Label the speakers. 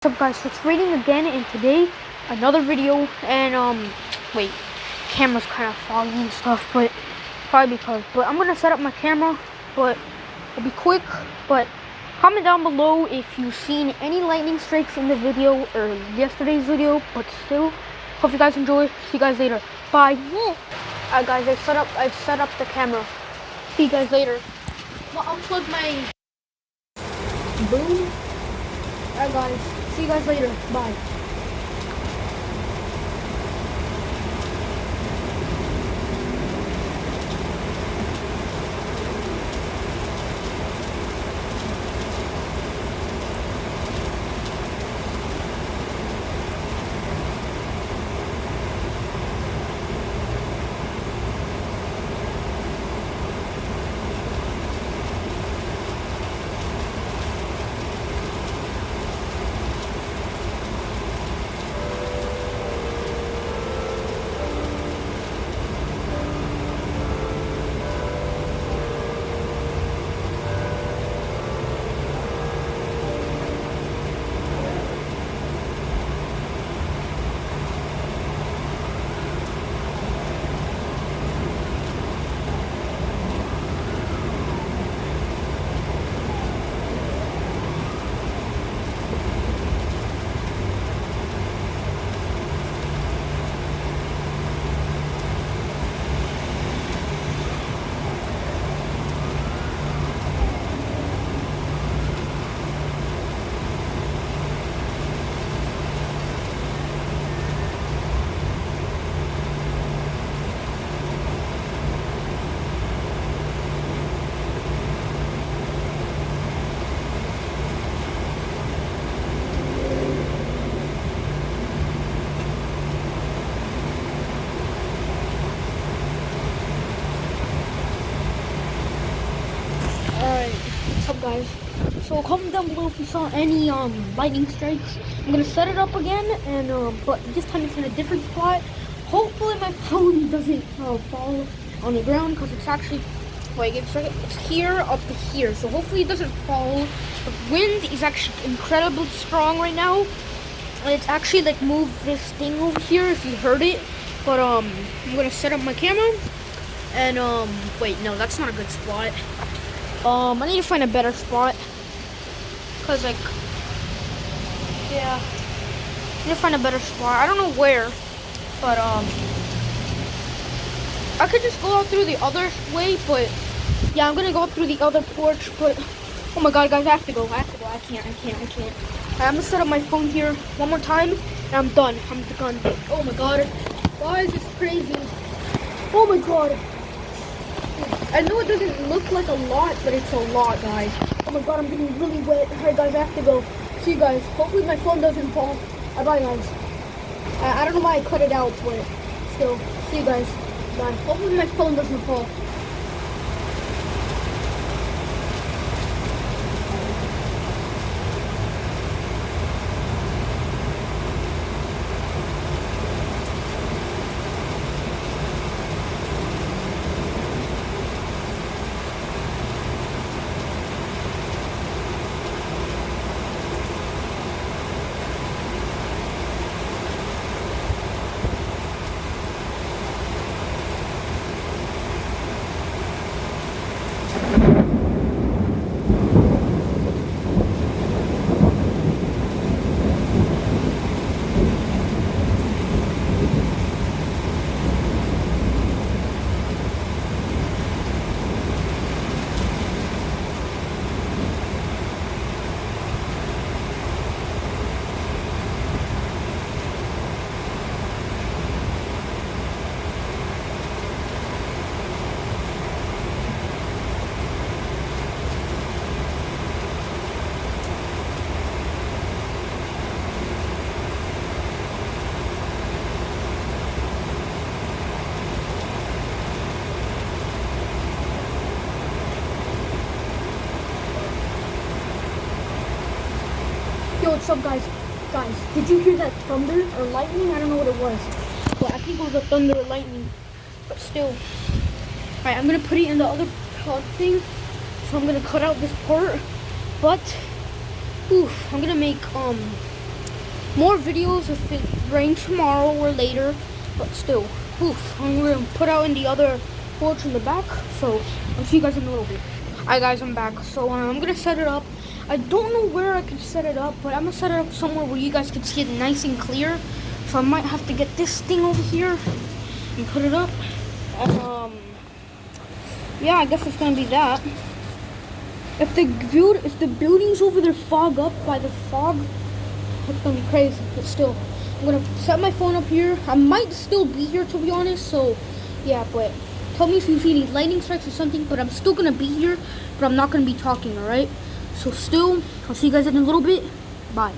Speaker 1: What's up guys, so it's raining again, and today another video. And wait, camera's kind of foggy and stuff, but probably but I'm gonna set up my camera, but it'll be quick. But comment down below if you've seen any lightning strikes in the video or yesterday's video. But still, hope you guys enjoy. See you guys later, bye. Alright guys, I've set up the camera. See you guys later. I'll unplug my boom. Alright guys, see you guys later. Bye. Alright, what's up guys? So comment down below if you saw any lightning strikes. I'm gonna set it up again, and but this time it's in a different spot. Hopefully my phone doesn't fall on the ground, because it's actually it's here up to here. So hopefully it doesn't fall. The wind is actually incredibly strong right now. And it's actually like moved this thing over here if you heard it. But I'm gonna set up my camera, and wait, no, that's not a good spot. I need to find a better spot, cause yeah, I need to find a better spot. I don't know where, but I could just go out through the other way, but yeah, I'm gonna go through the other porch. But oh my god, guys, I have to go. I can't. I'm gonna set up my phone here one more time, and I'm done. Oh my god, guys, it's crazy. Oh my god. I know it doesn't look like a lot, but it's a lot, guys. Oh my god, I'm getting really wet. Alright guys, I have to go. See you guys. Hopefully my phone doesn't fall. Bye guys. I don't know why I cut it out, but still. See you guys. Bye. Hopefully my phone doesn't fall. Yo, what's up guys? Guys, did you hear that thunder or lightning? I don't know what it was, but I think it was a thunder or lightning. But still, alright, I'm gonna put it in the other thing. So I'm gonna cut out this part, but I'm gonna make more videos if it rains tomorrow or later, but still. Oof, I'm gonna put out in the other porch in the back, so I'll see you guys in a little bit. Alright guys, I'm back. So I'm gonna set it up. I don't know where I could set it up, but I'm gonna set it up somewhere where you guys can see it nice and clear. So I might have to get this thing over here and put it up. And yeah, I guess it's gonna be that. If the buildings over there fog up by the fog, it's gonna be crazy. But still, I'm gonna set my phone up here. I might still be here, to be honest. So yeah, but tell me if you see any lightning strikes or something. But I'm still gonna be here, but I'm not gonna be talking. All right. So still, I'll see you guys in a little bit. Bye.